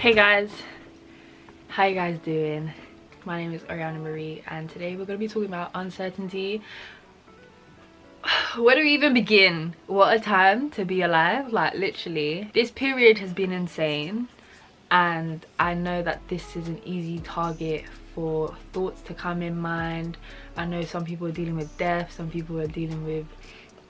Hey guys, how you guys doing? My name is Oriana-Marie and today we're going to be talking about uncertainty. Where do we even begin? What a time to be alive, like literally. This period has been insane and I know that this is an easy target for thoughts to come in mind. I know some people are dealing with death, some people are dealing with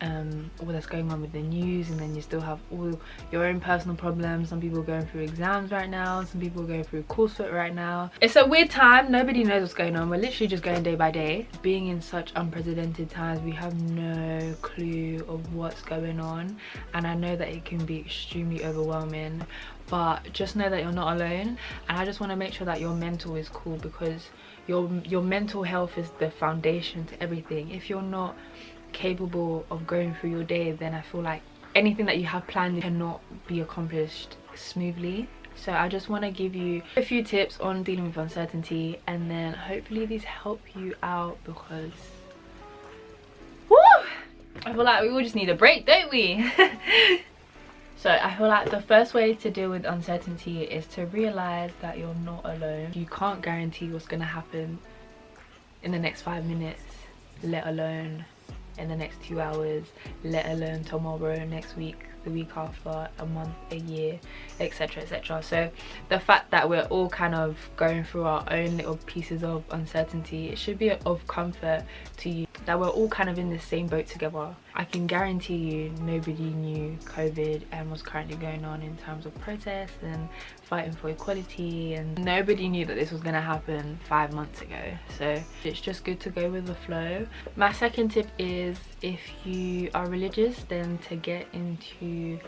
all that's going on with the news, and then you still have all your own personal problems. Some people are going through exams right now, some people are going through coursework right now. It's a weird time, nobody knows what's going on. We're literally just going day by day. Being in such unprecedented times, we have no clue of what's going on, and I know that it can be extremely overwhelming, but just know that you're not alone. And I just want to make sure that your mental is cool, because your mental health is the foundation to everything. If you're not capable of going through your day, then I feel like anything that you have planned cannot be accomplished smoothly. So I just want to give you a few tips on dealing with uncertainty, and then hopefully these help you out, because woo, I feel like we all just need a break, don't we? So I feel like the first way to deal with uncertainty is to realize that you're not alone. You can't guarantee what's going to happen in the next 5 minutes, let alone in the next 2 hours, let alone tomorrow, next week, the week after, a month, a year, etc, etc. So the fact that we're all kind of going through our own little pieces of uncertainty, it should be of comfort to you that we're all kind of in the same boat together. I can guarantee you nobody knew COVID and what's currently going on in terms of protests and fighting for equality, and nobody knew that this was going to happen 5 months ago. So it's just good to go with the flow. My second tip is, if you are religious, then to get into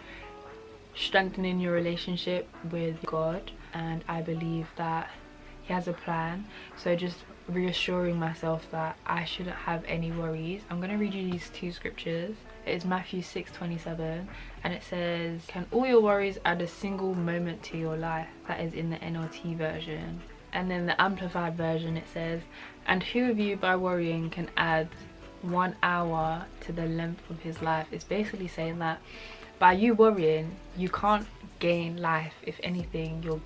strengthening your relationship with God, and I believe that he has a plan. So just reassuring myself that I shouldn't have any worries. I'm going to read you these two scriptures. It is Matthew 6:27, and it says, "Can all your worries add a single moment to your life?" That is in the NLT version. And then the Amplified version, it says, "And who of you by worrying can add 1 hour to the length of his life?" It's basically saying that by you worrying, you can't gain life. If anything, you're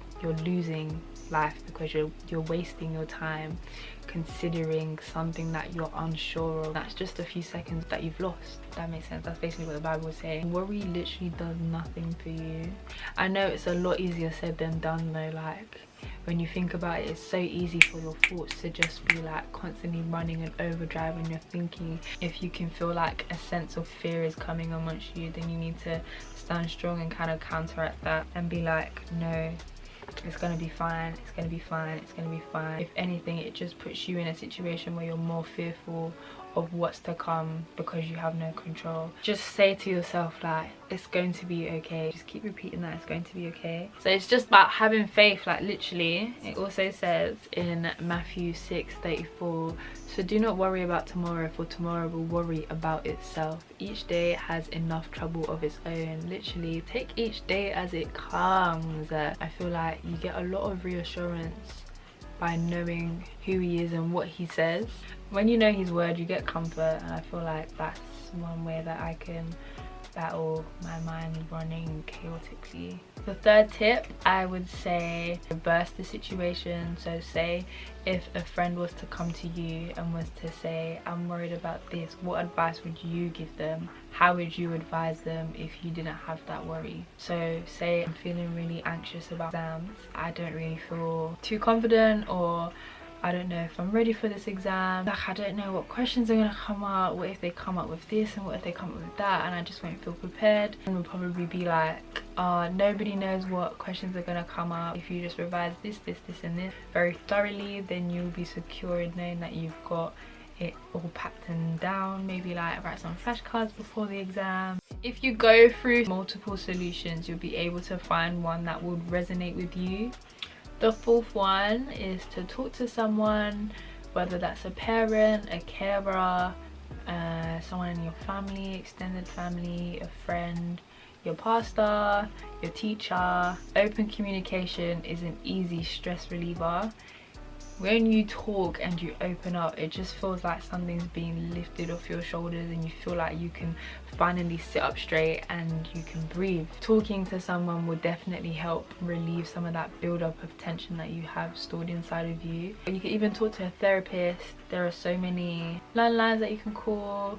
losing life, because you're wasting your time considering something that you're unsure of. That's just a few seconds that you've lost. That makes sense. That's basically what the Bible is saying. Worry literally does nothing for you. I know it's a lot easier said than done though. Like, when you think about it, it's so easy for your thoughts to just be like constantly running an overdrive when you're thinking. If you can feel like a sense of fear is coming amongst you, then you need to stand strong and kind of counteract that and be like, no, it's gonna be fine, it's gonna be fine, it's gonna be fine. If anything, it just puts you in a situation where you're more fearful of what's to come because you have no control. Just say to yourself like, it's going to be okay. Just keep repeating that, it's going to be okay. So it's just about having faith, like literally. It also says in Matthew 6:34, "So do not worry about tomorrow, for tomorrow will worry about itself. Each day has enough trouble of its own." Literally, take each day as it comes. I feel like you get a lot of reassurance by knowing who he is and what he says. When you know his word, you get comfort, and I feel like that's one way that I can battle my mind running chaotically. The third tip, I would say reverse the situation. So say if a friend was to come to you and was to say, "I'm worried about this," what advice would you give them? How would you advise them if you didn't have that worry? So say I'm feeling really anxious about exams, I don't really feel too confident, or I don't know if I'm ready for this exam. Like, I don't know what questions are gonna come up. What if they come up with this, and what if they come up with that, and I just won't feel prepared? And we'll probably be like, nobody knows what questions are gonna come up. If you just revise this, this, this, and this very thoroughly, then you'll be secure in knowing that you've got it all packed and down. Maybe like write some flashcards before the exam. If you go through multiple solutions, you'll be able to find one that would resonate with you. The fourth one is to talk to someone, whether that's a parent, a carer, someone in your family, extended family, a friend, your pastor, your teacher. Open communication is an easy stress reliever. when you talk and you open up, it just feels like something's being lifted off your shoulders and you feel like you can finally sit up straight and you can breathe. Talking to someone will definitely help relieve some of that build-up of tension that you have stored inside of you. You can even talk to a therapist. There are so many landlines that you can call,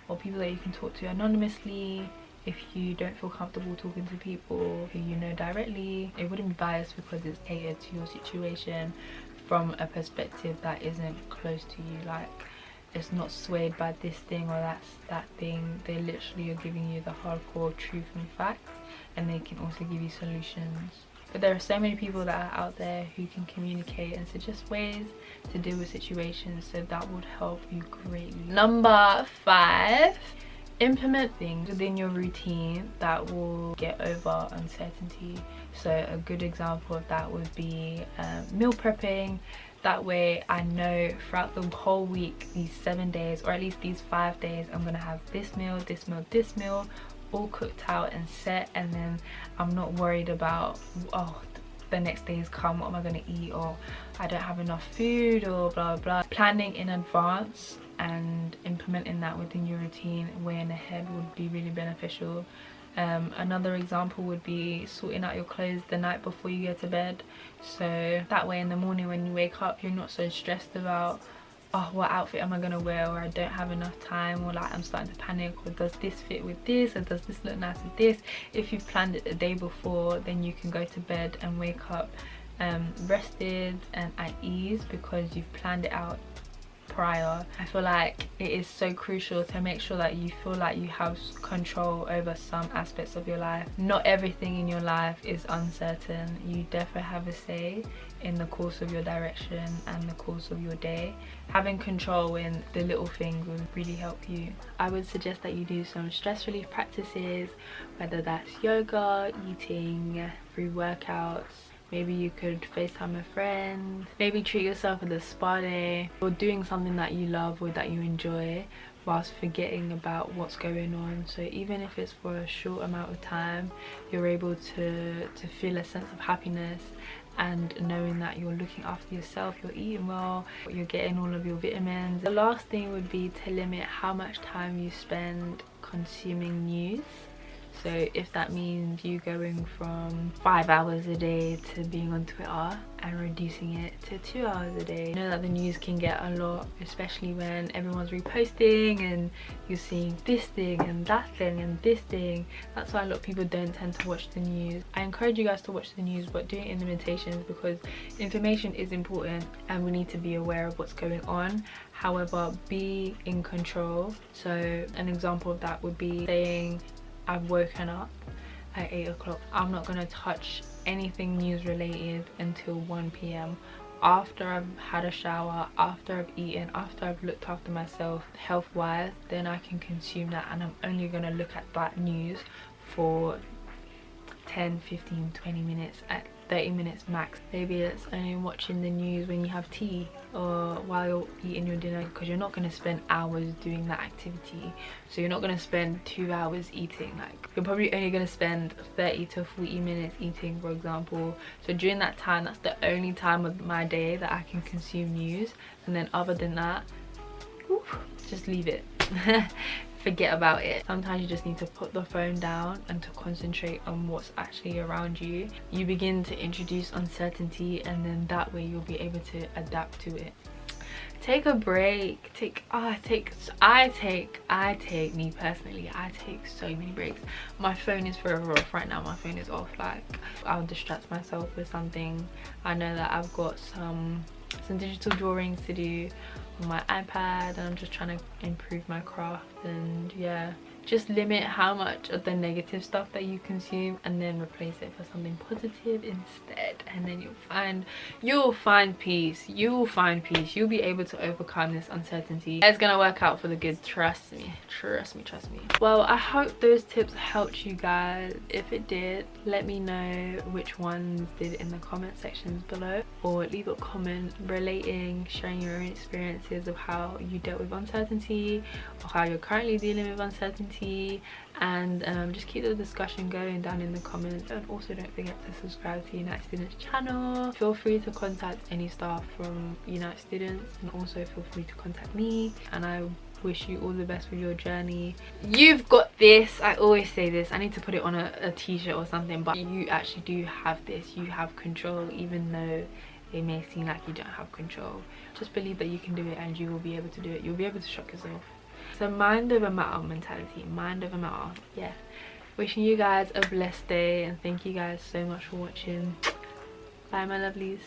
or people that you can talk to anonymously if you don't feel comfortable talking to people who you know directly. It wouldn't be biased because it's catered to your situation from a perspective that isn't close to you. Like, it's not swayed by this thing or that thing. They literally are giving you the hardcore truth and facts, and they can also give you solutions. But there are so many people that are out there who can communicate and suggest ways to deal with situations, so that would help you greatly. Number 5, implement things within your routine that will get over uncertainty. So a good example of that would be meal prepping. That way I know throughout the whole week, these 7 days, or at least these 5 days, I'm gonna have this meal, this meal, this meal, all cooked out and set, and then I'm not worried about, oh, the next day has come, what am I gonna eat, or I don't have enough food, or blah blah. Planning in advance and implementing that within your routine way in ahead would be really beneficial. Another example would be sorting out your clothes the night before you go to bed, so that way in the morning when you wake up you're not so stressed about, oh, what outfit am I gonna wear, or I don't have enough time, or like I'm starting to panic, or does this fit with this, or does this look nice with this. If you've planned it the day before, then you can go to bed and wake up rested and at ease because you've planned it out prior. I feel like it is so crucial to make sure that you feel like you have control over some aspects of your life. Not everything in your life is uncertain. You definitely have a say in the course of your direction and the course of your day. Having control in the little things will really help you. I would suggest that you do some stress relief practices, whether that's yoga, eating, free workouts. Maybe you could FaceTime a friend, maybe treat yourself with a spa day, or doing something that you love or that you enjoy whilst forgetting about what's going on. So even if it's for a short amount of time, you're able to feel a sense of happiness, and knowing that you're looking after yourself, you're eating well, you're getting all of your vitamins. The last thing would be to limit how much time you spend consuming news. So if that means you going from 5 hours a day to being on Twitter and reducing it to 2 hours a day. I know that the news can get a lot, especially when everyone's reposting and you're seeing this thing and that thing and this thing. That's why a lot of people don't tend to watch the news. I encourage you guys to watch the news, but do it in limitations, because information is important and we need to be aware of what's going on. However, be in control. So an example of that would be saying, I've woken up at 8 o'clock. I'm not going to touch anything news related until 1 p.m. After I've had a shower, after I've eaten, after I've looked after myself health wise, then I can consume that, and I'm only going to look at that news for 10, 15, 20 minutes, at 30 minutes max. Maybe it's only watching the news when you have tea or while you're eating your dinner, because you're not going to spend hours doing that activity. So you're not going to spend 2 hours eating. Like, you're probably only going to spend 30 to 40 minutes eating, for example. So during that time, that's the only time of my day that I can consume news, and then other than that, just leave it. Forget about it. Sometimes you just need to put the phone down and to concentrate on what's actually around you. You begin to introduce uncertainty, and then that way you'll be able to adapt to it. Take a break. Me personally, I take so many breaks. My phone is forever off right now. My phone is off. Like, I'll distract myself with something. I know that I've got some digital drawings to do on my iPad, and I'm just trying to improve my craft. And yeah, just limit how much of the negative stuff that you consume, and then replace it for something positive instead, and then you'll find peace. You'll be able to overcome this uncertainty. It's gonna work out for the good. Trust me. Well, I hope those tips helped you guys. If it did, let me know which ones did in the comment sections below, or leave a comment sharing your own experiences of how you dealt with uncertainty, or how you're currently dealing with uncertainty. community, and just keep the discussion going down in the comments. And also don't forget to subscribe to United Students channel. Feel free to contact any staff from United Students, and also feel free to contact me, and I wish you all the best with your journey. You've got this. I always say this. I need to put it on a t-shirt or something, but you actually do have this. You have control, even though it may seem like you don't have control. Just believe that you can do it, and you will be able to do it. You'll be able to shock yourself. So mind over matter mentality, mind over matter. Yeah, wishing you guys a blessed day, and thank you guys so much for watching. Bye my lovelies.